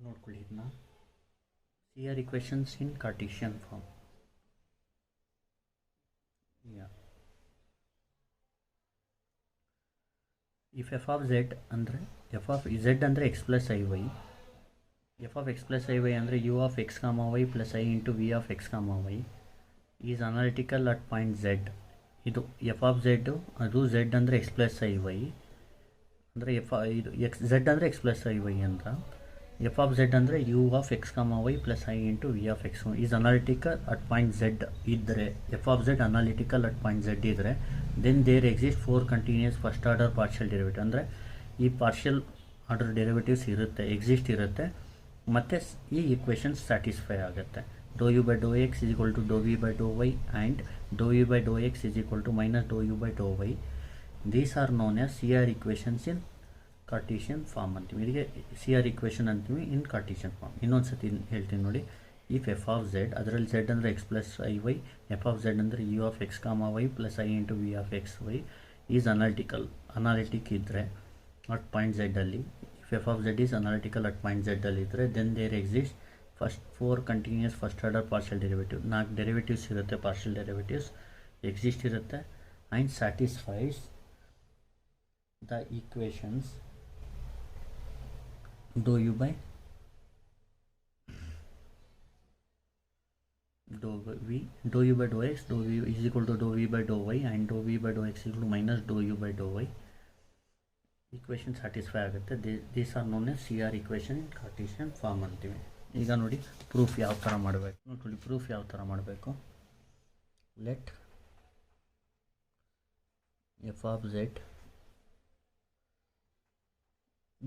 ನೋಡ್ಕೊಳ್ಳಿ ಇದನ್ನ CR equations in Cartesian form. Yeah. If f of z ಅಂದರೆ f of z ಅಂದರೆ x plus iy, f of x plus iy ಅಂದರೆ u of x comma y plus I into v of x comma y is analytical at point z. ಇದು f of z ಅದು z ಅಂದರೆ x plus iy ಅಂದರೆ ಇದು z ಅಂದರೆ x plus iy ಅಂತ, f of z ಅಂದರೆ u of x comma y plus I into v of x is analytical at point z ಇದ್ದರೆ, f of z analytical at point z ಇದ್ದರೆ, then there exist 4 continuous first order partial derivative. ಅಂದರೆ ಈ partial order derivatives ಇರುತ್ತೆ, exist ಇರುತ್ತೆ, ಮತ್ತು ಈ equations satisfy ಆಗುತ್ತೆ. dou u by dou x is equal to dou v by dou y and dou u by dou x is equal to minus dou u by dou y. These are known as CR equations in Cartesian form ಅಂತೀವಿ. ಇದಕ್ಕೆ CR equation ಅಂತೀವಿ ಇನ್ ಕಾರ್ಟೀಷಿಯನ್ form. ಇನ್ನೊಂದು ಸತಿ ಹೇಳ್ತೀನಿ ನೋಡಿ. If F of Z, ಅದರಲ್ಲಿ Z ಅಂದರೆ X plus I Y, F of Z ಅಂದರೆ U of X comma Y plus I into V of X Y is analytic ಇದ್ದರೆ ಅಟ್ ಪಾಯಿಂಟ್ ಝೆಡ್ಡಲ್ಲಿ, if F of Z is analytical at point ಝೆಡ್ಡಲ್ಲಿ ಇದ್ದರೆ, then there exist first 4 continuous first order partial derivative. 4 derivatives ಇರುತ್ತೆ, partial derivatives exist ಇರುತ್ತೆ and satisfies the equations dou u by dou v, dou u by dou x, dou v is equal to dou v by dou y and dou v by dou x is equal to minus dou u by dou y. Equation satisfy ಆಗುತ್ತೆ. These are known as CR equation in Cartesian form ಅಂತೀವಿ. ಈಗ ನೋಡಿ proof ಯಾವ ಥರ ಮಾಡಬೇಕು ನೋಡಿ. Proof ಯಾವ ಥರ ಮಾಡಬೇಕು, let f of z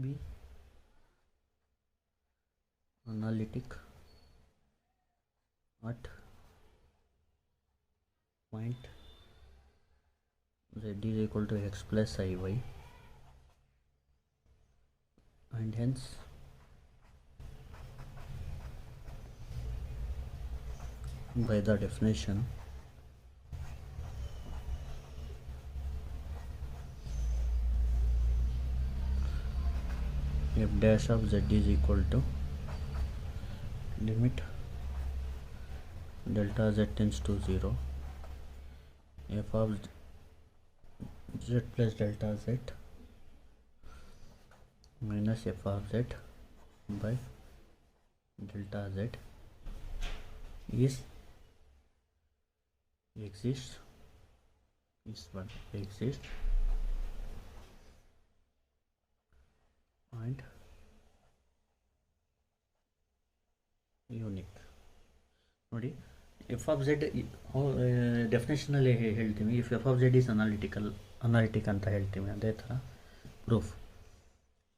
B analytic at point z is equal to x plus iy, and hence by the definition f dash of z is equal to limit delta z tends to 0 f of z plus delta z minus f of z by delta z is exists and unique. ನೋಡಿ f of z ಡೆಫಿನೇಷನಲ್ಲಿ ಹೇಳ್ತೀವಿ, if F of Z is analytic ಅಂತ ಹೇಳ್ತೀವಿ. ಅದೇ ಥರ proof,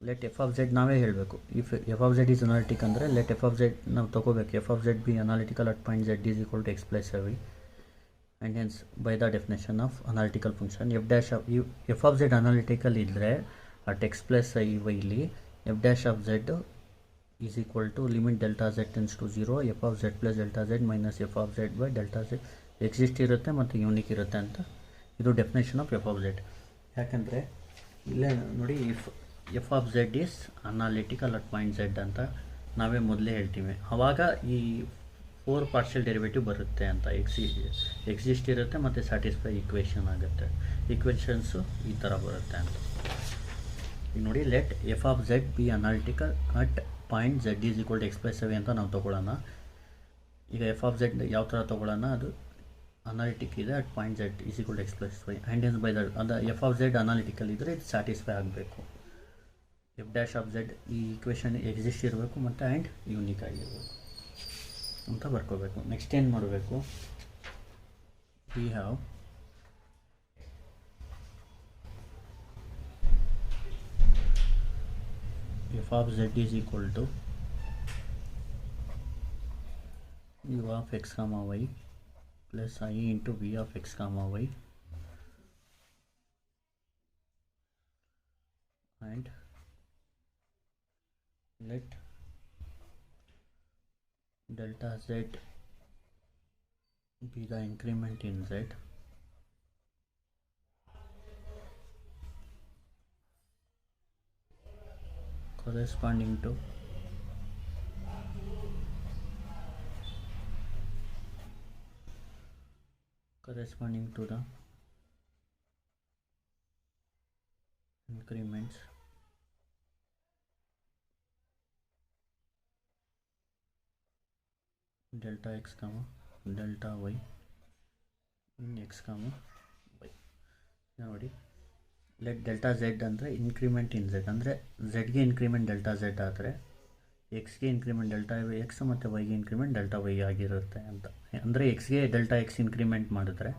let f of z ನಾವೇ ಹೇಳಬೇಕು. If F of Z is analytic ಅಂದರೆ ಲೆಟ್ ಎಫ್ ಆಫ್ ಝೆಡ್ ನಾವು ತೊಗೋಬೇಕು. F of z be analytical at point z is equal to X plus i and hence by the definition of analytical function f of z analytical ಇದ್ದರೆ at X plus I ವೈಲಿ F dash of Z is equal to limit delta z tends to 0 f of z plus delta z minus f of z by delta z exist ಇರುತ್ತೆ ಮತ್ತು unique ಇರುತ್ತೆ ಅಂತ. ಇದು definition of F of Z. ಯಾಕಂದರೆ ಇಲ್ಲೇ ನೋಡಿ, if F of Z is analytical at point Z ಅಂತ ನಾವೇ ಮೊದಲೇ ಹೇಳ್ತೀವಿ. ಆವಾಗ ಈ 4 ಪಾರ್ಷಿಯಲ್ ಡೆರಿವೇಟಿವ್ ಬರುತ್ತೆ ಅಂತ, ಎಕ್ಸಿಸ್ಟ್ ಇರುತ್ತೆ ಮತ್ತು ಸ್ಯಾಟಿಸ್ಫೈ ಈಕ್ವೇಷನ್ ಆಗುತ್ತೆ. ಈಕ್ವೇಷನ್ಸು ಈ ಥರ ಬರುತ್ತೆ ಅಂತ. ಈಗ ನೋಡಿ, let f of z be analytical at point z is equal to X plus i ಅಂತ ನಾವು ತೊಗೊಳ್ಳೋಣ. ಈಗ ಎಫ್ ಆಫ್ ಝೆಡ್ ಯಾವ ಥರ ತೊಗೊಳ್ಳೋಣ, ಅದು ಅನಾಲಿಟಿಕ್ ಇದೆ at point z is equal to X plus Y and hence by the ಅದು ಎಫ್ ಆಫ್ ಝೆಡ್ ಅನಾಲಿಟಿಕಲ್ ಇದ್ದರೆ ಇದು ಸ್ಯಾಟಿಸ್ಫೈ ಆಗಬೇಕು. ಎಫ್ ಡ್ಯಾಶ್ ಆಫ್ ಝೆಡ್ ಈ ಈಕ್ವೇಷನ್ ಎಕ್ಸಿಸ್ಟ್ ಇರಬೇಕು ಮತ್ತು ಆ್ಯಂಡ್ ಯೂನಿಕ್ ಆಗಿರಬೇಕು ಅಂತ ಬರ್ಕೋಬೇಕು. ನೆಕ್ಸ್ಟ್ ಏನು ಮಾಡಬೇಕು, we have f of z is equal to u of x comma y plus I into v of x comma y and let delta z be the increment in z corresponding to corresponding to the increments delta x comma delta y in x comma y. ನೋಡಿ, let delta Z ಅಂದರೆ increment in Z, ಅಂದರೆ ಝೆಡ್ಗೆ increment delta Z ಆದರೆ ಎಕ್ಸ್ಗೆ increment delta X ಮತ್ತು ವೈಗೆ increment delta Y ಆಗಿರುತ್ತೆ ಅಂತ. ಅಂದರೆ ಎಕ್ಸ್ಗೆ delta X increment ಮಾಡಿದ್ರೆ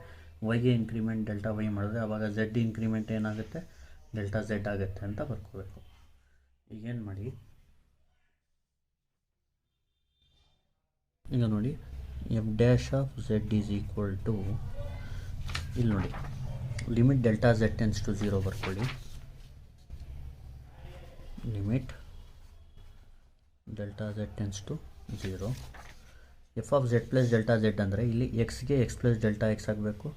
ವೈಗೆ increment delta y ಮಾಡಿದ್ರೆ ಆವಾಗ ಝೆಡ್ ಇನ್ಕ್ರಿಮೆಂಟ್ ಏನಾಗುತ್ತೆ, ಡೆಲ್ಟಾ ಝೆಡ್ ಆಗುತ್ತೆ ಅಂತ ಬರ್ಕೋಬೇಕು. ಈಗೇನು ಮಾಡಿ, ಈಗ ನೋಡಿ F dash of Z is equal to, ಇಲ್ಲಿ ನೋಡಿ limit delta Z tends to 0 ಬರ್ಕೊಳ್ಳಿ. Limit delta Z tends to 0. F of Z plus delta Z ಅಂದರೆ ಇಲ್ಲಿ ಎಕ್ಸ್ಗೆ ಎಕ್ಸ್ ಪ್ಲಸ್ ಡೆಲ್ಟಾ ಎಕ್ಸ್ ಆಗಬೇಕು,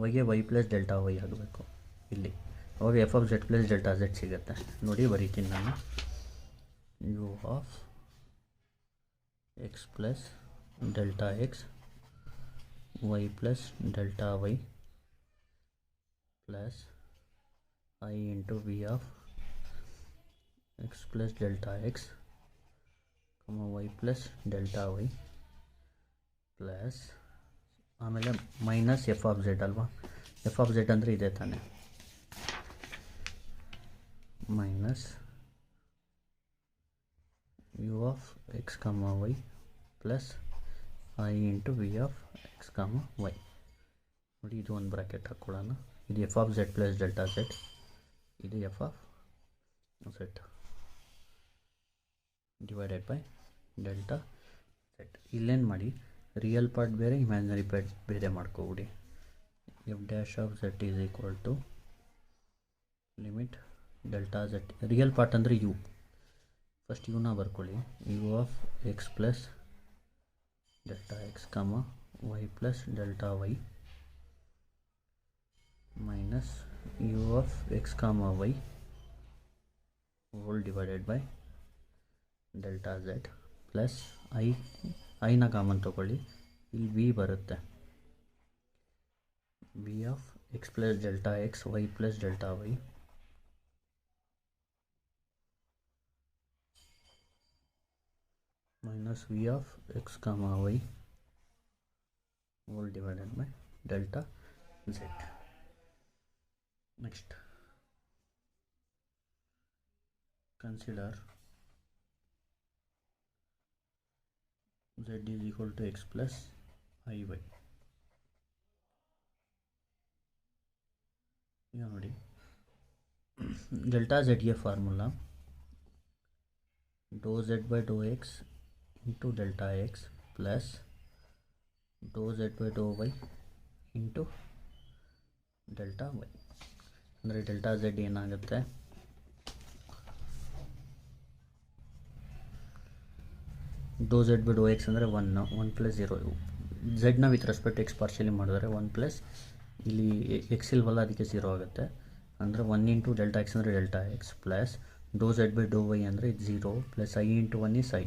ವೈಗೆ ವೈ ಪ್ಲಸ್ ಡೆಲ್ಟಾ ವೈ ಆಗಬೇಕು ಇಲ್ಲಿ. ಅವಾಗ f of Z plus delta z ಸಿಗುತ್ತೆ. ನೋಡಿ ಬರೀತೀನಿ ನಾನು, you of X plus delta X Y plus delta Y plus I into V of X plus delta X Y plus delta Y plus ಆಮೇಲೆ minus F of Z ಅಲ್ವಾ. F of Z ಅಂದರೆ ಇದೆ ತಾನೆ, minus you of X comma Y plus I into V of X comma Y. ನೋಡಿ ಇದು ಒಂದು bracket ಹಾಕ್ಕೊಳ್ಳೋಣ. ಇದು F of Z plus delta Z, ಇದು F of Z divided by delta Z. ಇಲ್ಲೇನು ಮಾಡಿ, ರಿಯಲ್ ಪಾರ್ಟ್ ಬೇರೆ ಇಮ್ಯಾಜಿನರಿ ಪಾರ್ಟ್ ಬೇರೆ ಮಾಡ್ಕೊಬಿಡಿ. F dash of Z is equal to limit delta Z, real part ಅಂದರೆ ಯು, ಫಸ್ಟ್ ಯುನ ಬರ್ಕೊಳ್ಳಿ. U of X plus delta X comma Y plus delta Y minus you of X comma Y whole divided by delta Z plus ಐನ common ತೊಗೊಳ್ಳಿ, ಇಲ್ಲಿ V ಬರುತ್ತೆ. V of X plus delta X Y plus delta Y minus v of x comma y whole divided by delta z. Next, consider z is equal to x plus iy. ಈಗ ನೋಡಿ delta ಝೆಡ್ಗೆ formula dou z by dou x into delta x plus dou z by dou y into delta y. ಅಂದರೆ delta Z ಏನಾಗುತ್ತೆ, dou Z by Dow X ಅಂದರೆ 1 plus 0, ಝೆಡ್ನ with respect X partially ಮಾಡಿದ್ರೆ 1 plus ಇಲ್ಲಿ X ಇಲ್ವಲ್ಲ ಅದಕ್ಕೆ 0 ಆಗುತ್ತೆ. ಅಂದರೆ 1 ಇಂಟು ಡೆಲ್ಟಾ ಎಕ್ಸ್ ಅಂದರೆ delta X plus dou Z by Dow Y ಅಂದರೆ ಇದು 0 plus I into 1 is I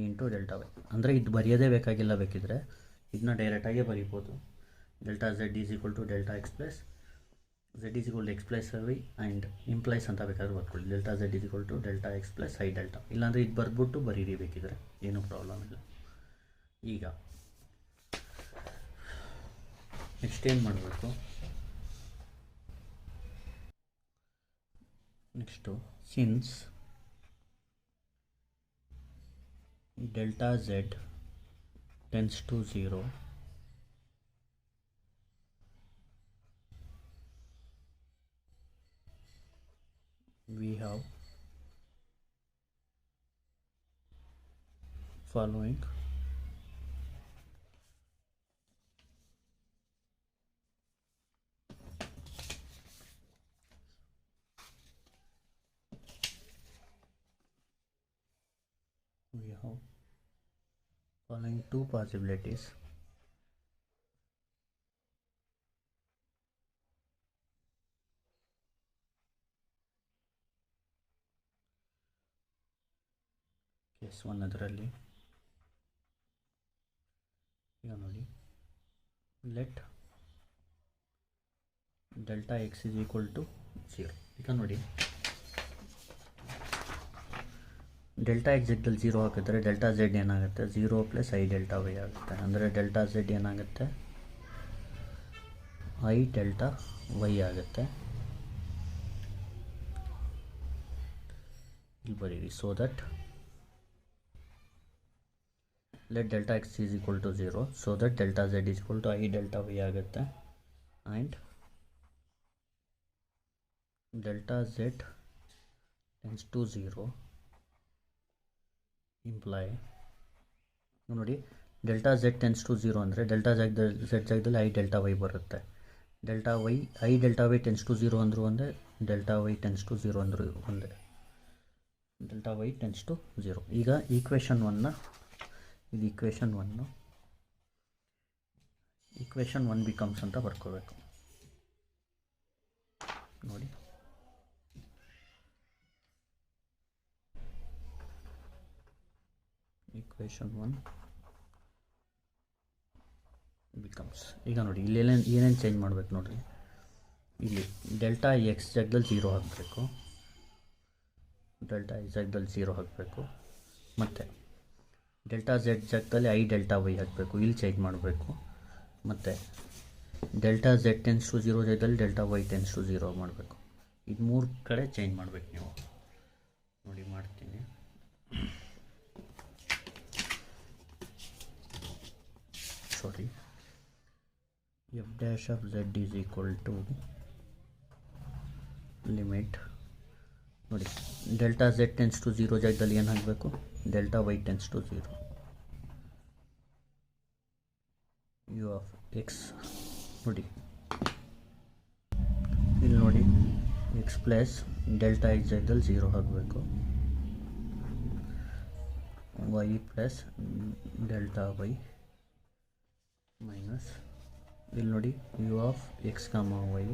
into delta Y. ಅಂದರೆ ಇದು ಬರೆಯೋದೇ ಬೇಕಾಗಿಲ್ಲ, ಬೇಕಿದ್ರೆ ಇದನ್ನ ಡೈರೆಕ್ಟಾಗೇ ಬರೀಬೋದು. Delta Z is equal to delta X plus Z is equal to X plus Y and implies ಅಂತ ಬೇಕಾದ್ರೆ ಬರ್ಕೊಳ್ಳಿ. Delta Z is equal to delta X plus I delta. ಇಲ್ಲಾಂದರೆ ಇದು ಬರೆದ್ಬಿಟ್ಟು ಬರೀರಿ ಬೇಕಿದ್ರೆ, ಏನೂ ಪ್ರಾಬ್ಲಮ್ ಇಲ್ಲ. ಈಗ ನೆಕ್ಸ್ಟ್ ಏನು ಮಾಡಬೇಕು, next since delta z tends to 0, we have following two possibilities. Case 1 ಅದರಲ್ಲಿ ಈಗ ನೋಡಿ, let delta x is equal to 0. ಈಗ ನೋಡಿ ಡೆಲ್ಟಾ ಎಕ್ಸ್ ಜಾಗದಲ್ಲಿ 0 ಹಾಕಿದ್ರೆ ಡೆಲ್ಟಾ ಝೆಡ್ ಏನಾಗುತ್ತೆ 0 ಪ್ಲಸ್ ಐ ಡೆಲ್ಟಾ ವೈ ಆಗುತ್ತೆ. ಅಂದರೆ ಡೆಲ್ಟಾ ಝೆಡ್ ಏನಾಗುತ್ತೆ ಐ ಡೆಲ್ಟಾ ವೈ ಆಗುತ್ತೆ. ಇಲ್ಲಿ ಬರೀರಿ. So that let delta X is equal to 0 so that delta Z is equal to I delta Y ಆಗುತ್ತೆ. And delta Z tends to 0 imply ನೋಡಿ delta Z tends to 0 ಅಂದರೆ delta Z ಜಾಗದಲ್ಲಿ I delta Y ಬರುತ್ತೆ. Delta why I delta Y tends to 0 ಅಂದರೂ ಒಂದೇ, delta Y tends to 0 ಅಂದರೂ ಒಂದೇ. Delta Y tends to 0. ಈಗ ಈಕ್ವೇಷನ್ 1ನ ಇದು ಈಕ್ವೇಷನ್ 1 ಬಿಕಮ್ಸ್ ಅಂತ ಬರ್ಕೋಬೇಕು. ನೋಡಿ ಈಕ್ವೇಷನ್ 1 ಬಿಕಮ್ಸ್. ಈಗ ನೋಡಿ ಇಲ್ಲಿ ಏನೇನು ಚೇಂಜ್ ಮಾಡಬೇಕು ನೋಡಿರಿ. ಇಲ್ಲಿ ಡೆಲ್ಟಾ ಎಕ್ಸ್ ಜಾಗದಲ್ಲಿ 0 ಹಾಕಬೇಕು, ಡೆಲ್ಟಾ ಎಕ್ಸ್ ಜಾಗದಲ್ಲಿ 0 ಹಾಕಬೇಕು. ಮತ್ತು ಡೆಲ್ಟಾ ಝೆಡ್ ಜಾಗದಲ್ಲಿ ಐ ಡೆಲ್ಟಾ ವೈ ಹಾಕಬೇಕು, ಇಲ್ಲಿ ಚೇಂಜ್ ಮಾಡಬೇಕು. ಮತ್ತು ಡೆಲ್ಟಾ ಝೆಡ್ ಟೆನ್ಸ್ ಟು 0 ಜಾಗದಲ್ಲಿ ಡೆಲ್ಟಾ ವೈ ಟೆನ್ಸ್ ಟು 0 ಮಾಡಬೇಕು. ಇದು 3 ಕಡೆ ಚೇಂಜ್ ಮಾಡಬೇಕು ನೀವು. ನೋಡಿ ಮಾಡ್ತೀನಿ. Sorry, F dash of Z is equal to limit ನೋಡಿ ಡೆಲ್ಟಾ ಝೆಡ್ ಟೆನ್ಸ್ ಟು 0 ಜಾಗದಲ್ಲಿ ಏನು ಹಾಕಬೇಕು delta Y tends to 0 U of X. ನೋಡಿ ಇಲ್ಲಿ ನೋಡಿ ಎಕ್ಸ್ ಪ್ಲಸ್ ಡೆಲ್ಟಾ ಎಕ್ಸ್ ಜಾಗದಲ್ಲಿ 0 ಹಾಕಬೇಕು, y plus delta Y minus ಇಲ್ಲಿ ನೋಡಿ u of X comma Y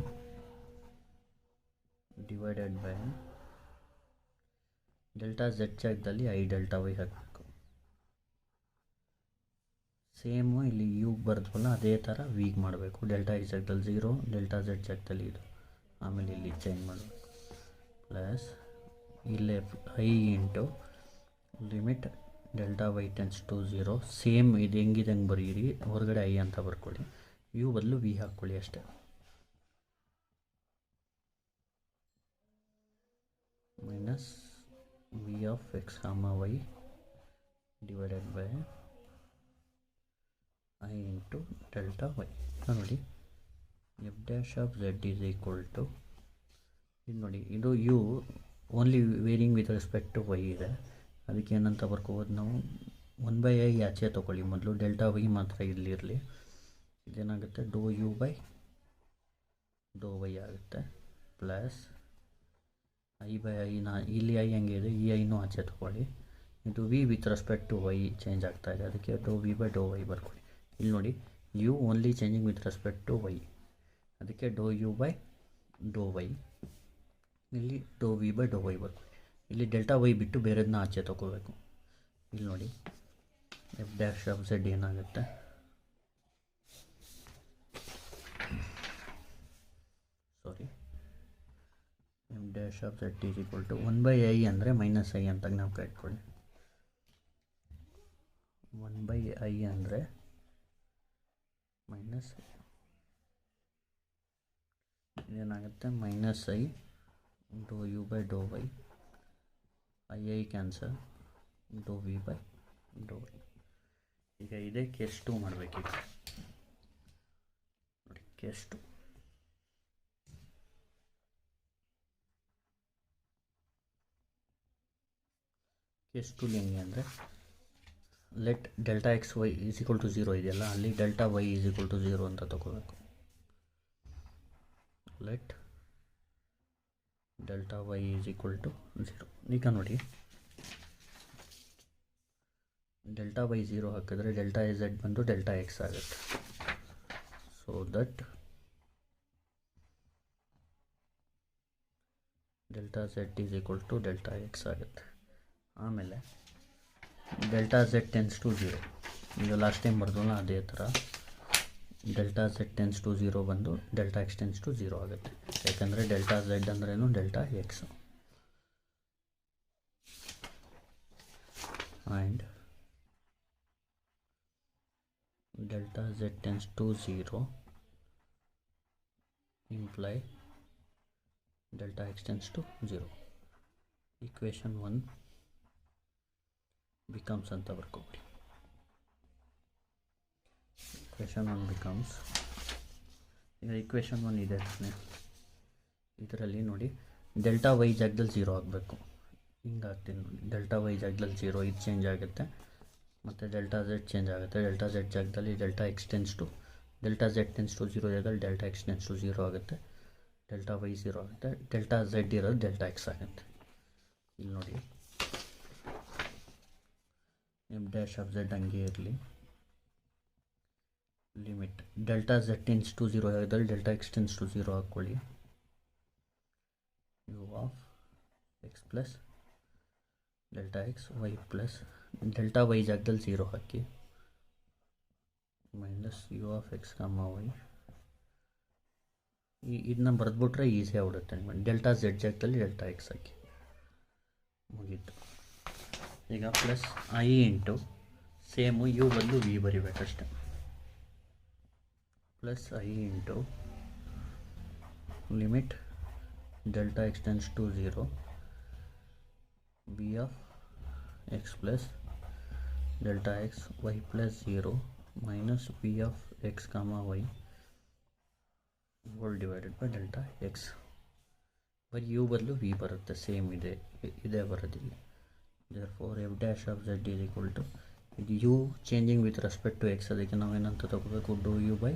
divided by delta Z ಜಾಗದಲ್ಲಿ ಐ ಡೆಲ್ಟಾ ವೈ ಹಾಕಬೇಕು. ಸೇಮು ಇಲ್ಲಿ ಯು ಬರೆದ್ವಲ್ಲ ಅದೇ ಥರ ವಿಗೆ ಮಾಡಬೇಕು. ಡೆಲ್ಟಾ ಎಕ್ಸ್ ಜಾಗದಲ್ಲಿ 0, ಡೆಲ್ಟಾ ಝೆಡ್ ಜಾಗದಲ್ಲಿ ಇದು, ಆಮೇಲೆ ಇಲ್ಲಿ ಚೇಂಜ್ ಮಾಡಬೇಕು. ಪ್ಲಸ್ ಇಲ್ಲೇ i into limit delta Y tends to 0 same ಇದು ಹೆಂಗಿದೆ ಹಂಗೆ ಬರೀರಿ, ಹೊರಗಡೆ ಐ ಅಂತ ಬರ್ಕೊಳ್ಳಿ, ಯು ಬದಲು ವಿ ಹಾಕ್ಕೊಳ್ಳಿ ಅಷ್ಟೇ. Minus V of X comma Y divided by I into delta Y. ನೋಡಿ F dash of Z is equal to ಇದು ನೋಡಿ ಇದು U only varying with respect to Y ಇದೆ, ಅದಕ್ಕೆ ಏನಂತ ಬರ್ಕೋಬೋದು ನಾವು 1/i ಆಚೆ ತೊಗೊಳ್ಳಿ ಮೊದಲು, ಡೆಲ್ಟಾ ವೈ ಮಾತ್ರ ಇಲ್ಲಿರಲಿ. ಇದೇನಾಗುತ್ತೆ do you by Dow y ಆಗುತ್ತೆ. ಪ್ಲಸ್ ಐ ಬೈ ಐನ ಇಲ್ಲಿ ಐ ಹೆಂಗಿದೆ ಈ ಐನೂ ಆಚೆ ತೊಗೊಳ್ಳಿ. ಇದು v with respect to Y change ಆಗ್ತಾ ಇದೆ, ಅದಕ್ಕೆ ಡೋ ವಿ ಬೈ ಡೋ ವೈ ಬರ್ಕೊಳ್ಳಿ. ಇಲ್ಲಿ ನೋಡಿ u only changing with respect to y, ಅದಕ್ಕೆ do you by Dow Y. ಇಲ್ಲಿ ಡೋ ವಿ ಬೈ ಡೋ ವೈ ಬರ್ಕೊಳ್ಳಿ. ಇಲ್ಲಿ ಡೆಲ್ಟಾ ವೈ ಬಿಟ್ಟು ಬೇರೆದನ್ನ ಆಚೆ ತೊಗೋಬೇಕು. ಇಲ್ಲಿ ನೋಡಿ ಎಫ್ ಡ್ಯಾಶ್ ಆಫ್ ಝೆಡ್ ಏನಾಗುತ್ತೆ sorry F dash of Z is equal to 1/i ಅಂದರೆ ಮೈನಸ್ ಐ ಅಂತ ನಾವು ಇಟ್ಕೊಳ್ಳಿ. 1/i ಅಂದರೆ ಮೈನಸ್ ಐ, ಇದೇನಾಗುತ್ತೆ minus I dou you by Dow Y, I cancel, dou V by Dow Y. ಈಗ ಇದೇ case 2 ಮಾಡಬೇಕೀಗ. ನೋಡಿ ಕೇಸ್ 2 ಹೆಂಗೆ ಅಂದರೆ let delta X Y is equal to 0 ಇದೆಯಲ್ಲ, ಅಲ್ಲಿ delta Y is equal to 0 ಅಂತ ತಗೋಬೇಕು. Let delta Y is equal to 0. ಈಗ ನೋಡಿ ಡೆಲ್ಟಾ ವೈ 0 ಹಾಕಿದ್ರೆ ಡೆಲ್ಟಾ ಝೆಡ್ ಬಂದು ಡೆಲ್ಟಾ ಎಕ್ಸ್ ಆಗುತ್ತೆ. So that delta Z is equal to delta x ಆಗುತ್ತೆ. ಆಮೇಲೆ ಡೆಲ್ಟಾ ಝೆಡ್ ಟೆನ್ಸ್ ಟು 0, ಈಗ ಲಾಸ್ಟ್ ಟೈಮ್ ಬರ್ದಲ್ಲ ಅದೇ ಥರ ಡೆಲ್ಟಾ ಝೆಡ್ ಟೆನ್ಸ್ ಟು 0 ಬಂದು ಡೆಲ್ಟಾ ಎಕ್ಸ್ ಟೆನ್ಸ್ ಟು 0 ಆಗುತ್ತೆ. ಯಾಕಂದರೆ ಡೆಲ್ಟಾ ಝೆಡ್ ಅಂದ್ರೇನು delta x. And delta Z tends to 0 imply delta X tends to 0. Equation 1 becomes ಅಂತ ಬರ್ಕೊಬಿಡಿ. ಈಕ್ವೇಷನ್ 1 ಬಿಕಮ್ಸ್, ಈಗ ಈಕ್ವೇಷನ್ 1 ಇದೆ ತಾನೆ, ಇದರಲ್ಲಿ ನೋಡಿ ಡೆಲ್ಟಾ ವೈ ಜಾಗದಲ್ಲಿ 0 ಆಗಬೇಕು. ಹಿಂಗೆ ಹಾಕ್ತೀನಿ ನೋಡಿ, ಡೆಲ್ಟಾ ವೈ ಜಾಗದಲ್ಲಿ 0, ಇದು ಚೇಂಜ್ ಆಗುತ್ತೆ. ಮತ್ತು ಡೆಲ್ಟಾ ಝೆಡ್ ಚೇಂಜ್ ಆಗುತ್ತೆ. ಡೆಲ್ಟಾ ಝೆಡ್ ಜಾಗದಲ್ಲಿ ಡೆಲ್ಟಾ ಎಕ್ಸ್ ಟೆನ್ಸ್ ಟು 0 ಜಾಗದಲ್ಲಿ ಡೆಲ್ಟಾ ಎಕ್ಸ್ ಟೆನ್ಸ್ ಟು 0 ಆಗುತ್ತೆ. ಡೆಲ್ಟಾ ವೈ 0 ಆಗುತ್ತೆ. ಡೆಲ್ಟಾ ಝೆಡ್ ಇರೋದು ಡೆಲ್ಟಾ ಎಕ್ಸ್ ಆಗುತ್ತೆ. ಇಲ್ಲಿ ನೋಡಿ ಎಫ್ ಡ್ಯಾಶ್ ಆಫ್ ಝೆಡ್ ಹಂಗೆ ಇರಲಿ. Limit delta Z tends to 0 ಜಾಗದಲ್ಲಿ ಡೆಲ್ಟಾ ಎಕ್ಸ್ ಟೆನ್ಸ್ ಟು 0 ಹಾಕ್ಕೊಳ್ಳಿ. U of X plus delta X Y plus delta y ಜಾಗದಲ್ಲಿ 0 ಹಾಕಿ minus you of X comma y. ಇದನ್ನ ಬರೆದ್ಬಿಟ್ರೆ ಈಸಿ ಆಗ್ಬಿಡುತ್ತೆ ನಿಮಗೆ. ಡೆಲ್ಟಾ ಝೆಡ್ ಜಾಗದಲ್ಲಿ ಡೆಲ್ಟಾ ಎಕ್ಸ್ ಹಾಕಿ ಮುಗೀತು. ಈಗ plus I into same u ಬದಲು V ಬರಿಬೇಕಷ್ಟೆ. Plus I into limit delta X tends to 0 B of X plus delta X Y plus 0 minus B of X comma Y whole divided by delta X. By U ಬದಲು V ಬರುತ್ತೆ, same ಇದೇ ಬರೋದಿಲ್ಲ. therefore f dash of z is equal to ಇದು U changing with respect to X, ಅದಕ್ಕೆ ನಾವೇನಂತ ತಗೋಬೇಕು, dou you by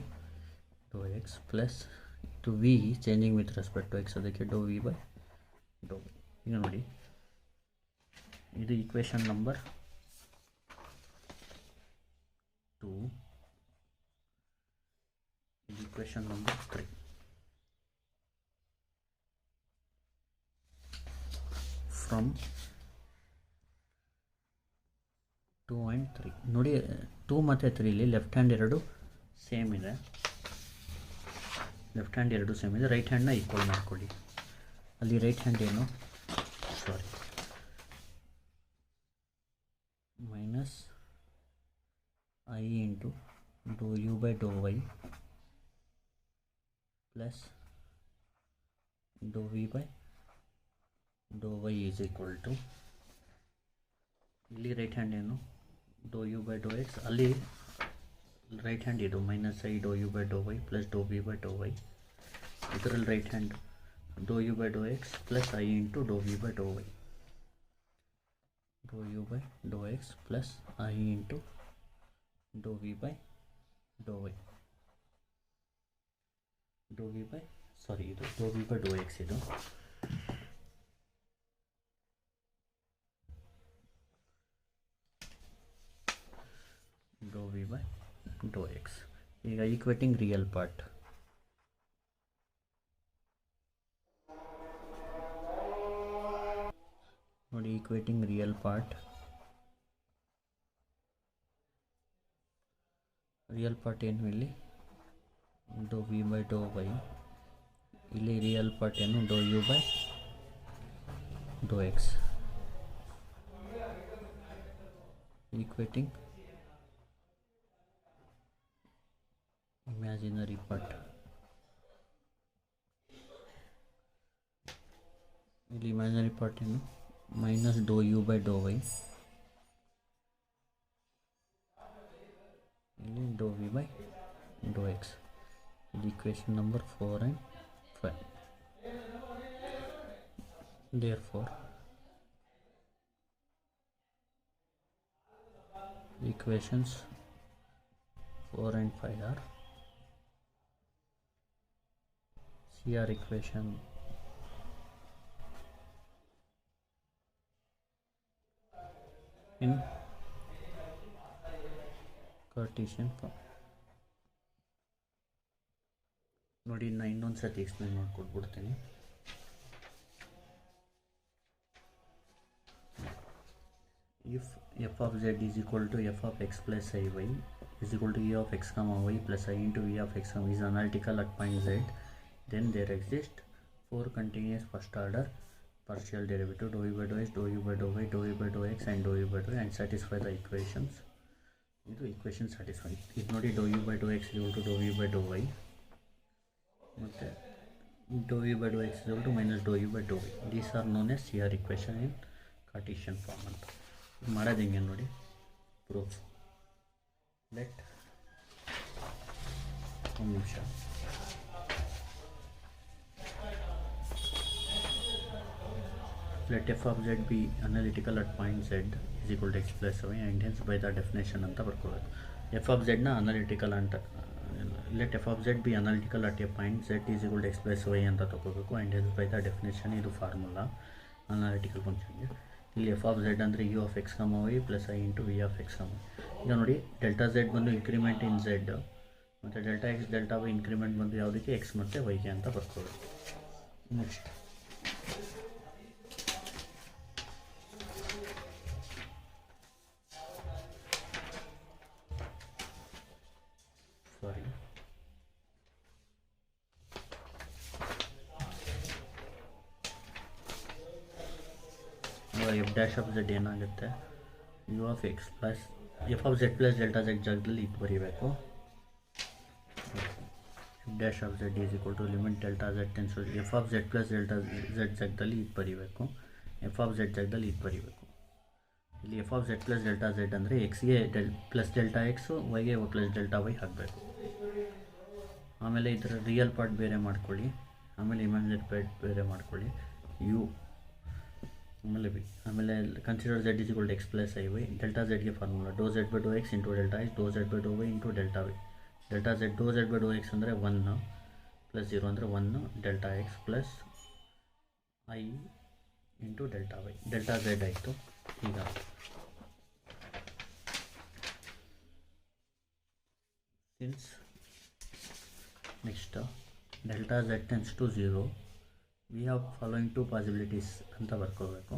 Dow X plus ಇದು V changing with respect to X, ಅದಕ್ಕೆ ಡೋ ವಿ ಬೈ ಡೋ ವಿ. ಈಗ ನೋಡಿ ಇದು ಈಕ್ವೇಷನ್ ನಂಬರ್ 2, ಇದು ಈಕ್ವೇಷನ್ ನಂಬರ್ 3. ಫ್ರಮ್ 2 and 3 ನೋಡಿ, 2 ಮತ್ತು 3 ಲೆಫ್ಟ್ ಹ್ಯಾಂಡ್ ಎರಡು ಸೇಮ್ ಇದೆ. ರೈಟ್ ಹ್ಯಾಂಡ್ನ ಈಕ್ವಲ್ ಮಾಡ್ಕೊಳ್ಳಿ. ಅಲ್ಲಿ ರೈಟ್ ಹ್ಯಾಂಡ್ ಏನು, sorry, minus I into dou you by Dow Y plus dou V by Dow Y is equal to, ಇಲ್ಲಿ ರೈಟ್ ಹ್ಯಾಂಡ್ ಏನು, dou you by Dow X, ಅಲ್ಲಿ right hand ಇದು minus I dou you by Dow Y plus dou V by Dow Y. ಇದರಲ್ಲಿ right hand dou you by Dow X plus I into dou V by Dow Y, dou you by Dow X plus I into dou V by Dow Y, dou V by sorry ಇದು ಡೋ V by Dow X, ಇದು ಡೋ V by Dow X. ಈಗ equating real part, ನೋಡಿ equating real part ಏನು, ಇಲ್ಲಿ ಡೋ V by Dow Y, ಇಲ್ಲಿ real part ಏನು, dou you by Dow X. Equating imaginary part, ಇಲ್ಲಿ imaginary part ಏನು, minus dou you by Dow Y, ಇಲ್ಲಿ ಡೋ V by Dow X. ಇದು equation number 4 and 5. therefore equations 4 and 5 are CR equation in Cartesian form. ನೋಡಿ ನಾನು ಇನ್ನೊಂದು ಸತಿ explain ಮಾಡಿಕೊಟ್ಬಿಡ್ತೀನಿ. if f of z is equal to f of x plus iy, is equal to e of x comma y plus I into v of x comma is analytical at point z, then there exist four continuous first order partial derivative dou u by dou x, dou u by dou y, dou u by dou x and dou u by dou y and satisfy the equations. ಇದು equation satisfy. ಇದು ನೋಡಿ dou u by dou x is equal to dou u by dou y ಮತ್ತು dou u by dou x is equal to minus dou u by dou y. These are known as CR equation in Cartesian form ಅಂತ. ಮಾಡೋದು ಹೆಂಗೆ ನೋಡಿ proof. Let ಒಂದು ನಿಮಿಷ. Let f of z be analytical at point z is equal to x plus y and hence by the definition ಅಂತ ಬರ್ಕೋಬೇಕು. f of z ನ analytical ಅಂತ let f of z be analytical at a point z is equal to x plus y ಅಂತ ತಗೋಬೇಕು and hence by the definition ಇದು formula analytical ಫಂಕ್ಷನ್ಗೆ. ಇಲ್ಲಿ F of Z ಅಂದರೆ U of X comma Y plus I into V of X comma. ಈಗ ನೋಡಿ delta Z ಬಂದು increment in Z ಮತ್ತು delta X delta Y increment ಬಂದು ಯಾವುದಕ್ಕೆ ಎಕ್ಸ್ ಮತ್ತು ವೈಗೆ ಅಂತ ಬರ್ಕೋಬೇಕು. Next sorry F dash of Z ಏನಾಗುತ್ತೆ U of X plus F of Z plus delta Z ಜಾಗದಲ್ಲಿ ಇದು ಬರೀಬೇಕು. F dash of Z is equal to limit delta Z tends f of Z plus delta Z ಜಾಗದಲ್ಲಿ ಇದು ಬರೀಬೇಕು. F of Z ಜಾಗದಲ್ಲಿ ಇದು ಬರೀಬೇಕು. ಇಲ್ಲಿ F of Z plus delta Z ಅಂದರೆ ಎಕ್ಸ್ಗೆ ಪ್ಲಸ್ ಡೆಲ್ಟಾ ಎಕ್ಸು ವೈಗೆ ಪ್ಲಸ್ ಡೆಲ್ಟಾ ವೈ ಹಾಕಬೇಕು. ಆಮೇಲೆ ಇದರ ರಿಯಲ್ ಪಾರ್ಟ್ ಬೇರೆ ಮಾಡ್ಕೊಳ್ಳಿ, ಆಮೇಲೆ ಇಮ್ಯಾಜಿನರಿ ಪಾರ್ಟ್ ಬೇರೆ ಮಾಡ್ಕೊಳ್ಳಿ ಯು ಆಮೇಲೆ ಬಿ. ಆಮೇಲೆ consider Z is equal to X plus I Y. Delta ಝೆಡ್ಗೆ formula dou Z by Dow X into delta X, dou Z by Dow Y into delta Y. Delta Z dou Z by Dow X ಅಂದರೆ 1 plus 0 ಅಂದರೆ 1 delta X plus I into delta Y. Delta Z ಆಯಿತು. ಈಗ since next delta Z tends to 0 we have following two possibilities ಅಂತ ಬರ್ಕೋಬೇಕು.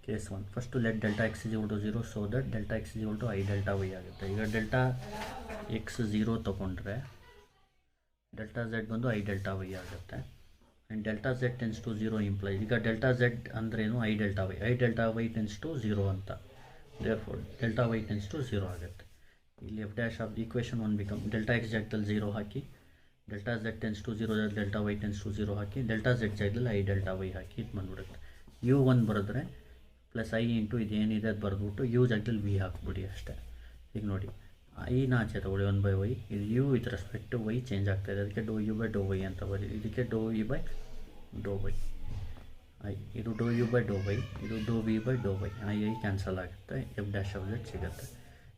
Case 1 first let delta x is equal to 0 so that delta x is equal to I delta Y ಆಗುತ್ತೆ. ಈಗ delta X 0 ತೊಗೊಂಡ್ರೆ delta Z ಬಂದು i delta Y ಆಗುತ್ತೆ. And delta Z tends to 0 imply ಈಗ delta z ಅಂದ್ರೇನು i delta Y, I delta Y tends to 0 ಅಂತ. Therefore delta Y tends to 0 ಆಗುತ್ತೆ. ಇಲ್ಲಿ f dash of equation 1 become delta X ಜಾಗದಲ್ಲಿ 0 ಹಾಕಿ, delta Z tends to 0 delta Y tends to 0 ಹಾಕಿ, delta Z ಜಾಗದಲ್ಲಿ I delta Y ಹಾಕಿ ಇದು ಬಂದ್ಬಿಡುತ್ತೆ. ಯು 1 ಬರೆದ್ರೆ ಪ್ಲಸ್ ಐ ಇಂಟು ಇದೇನಿದೆ ಅದು ಬರೆದ್ಬಿಟ್ಟು ಯು ಜಾಗದಲ್ಲಿ ವಿ ಹಾಕ್ಬಿಡಿ ಅಷ್ಟೇ. ಈಗ ನೋಡಿ ಐನ ಆಚೆ ತಗೊಳ್ಳಿ 1 ಬೈ ವೈ, ಇದು U with respect to Y change ಆಗ್ತಾಯಿದೆ, ಅದಕ್ಕೆ do you by Dow Y ಅಂತ ಬರೀ. ಇದಕ್ಕೆ do V by Dow Y I, ಇದು do you by Dow Y, ಇದು ಡೋ V by Dow Y. I cancel ಆಗುತ್ತೆ, ಎಫ್ ಡ್ಯಾಶ್ ಆಫ್ ಝೆಡ್ ಸಿಗುತ್ತೆ.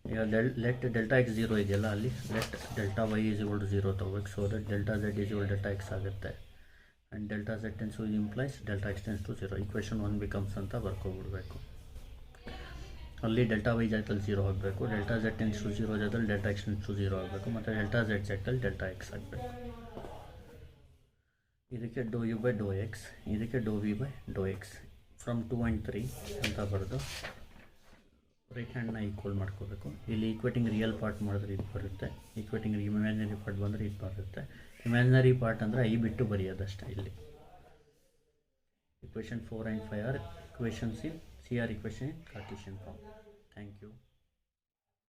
ಈಗ ಲೆಟ್ ಡೆಲ್ಟಾ ಎಕ್ಸ್ 0 ಇದೆಯಲ್ಲ ಅಲ್ಲಿ let delta Y is equal to 0 ತೊಗೋಬೇಕು. So that delta Z is equal delta x ಆಗುತ್ತೆ. And delta Z tends to implies delta X tends to 0 equation 1 becomes ಅಂತ ಬರ್ಕೊಬಿಡ್ಬೇಕು. ಅಲ್ಲಿ delta y ಜಾಗದಲ್ಲಿ 0 ಆಗಬೇಕು, delta Z tends to 0 ಜಾಗದಲ್ಲಿ delta X tends to 0 ಆಗಬೇಕು, ಮತ್ತು ಡೆಲ್ಟಾ ಝೆಡ್ ಜಾಗದಲ್ಲಿ ಡೆಲ್ಟಾ ಎಕ್ಸ್ ಆಗಬೇಕು. ಇದಕ್ಕೆ do you by Dow X, ಇದಕ್ಕೆ do V by Dow X from 2 and 3 ಅಂತ ಬರೆದು ರೈಟ್ ಹ್ಯಾಂಡ್ನ ಈಕ್ವಲ್ ಮಾಡ್ಕೋಬೇಕು. ಇಲ್ಲಿ ಈಕ್ವೇಟಿಂಗ್ ರಿಯಲ್ ಪಾರ್ಟ್ ಮಾಡಿದ್ರೆ ಇದು ಬರುತ್ತೆ, ಈಕ್ವೇಟಿಂಗ್ ಇಮ್ಯಾಜಿನರಿ ಪಾರ್ಟ್ ಬಂದರೆ ಇದು ಬರುತ್ತೆ. ಇಮ್ಯಾಜಿನರಿ ಪಾರ್ಟ್ ಅಂದರೆ ಐ ಬಿಟ್ಟು ಬರೆಯೋದಷ್ಟೇ. ಇಲ್ಲಿ equation 4 and 5 are equations in CR equation in Cartesian form.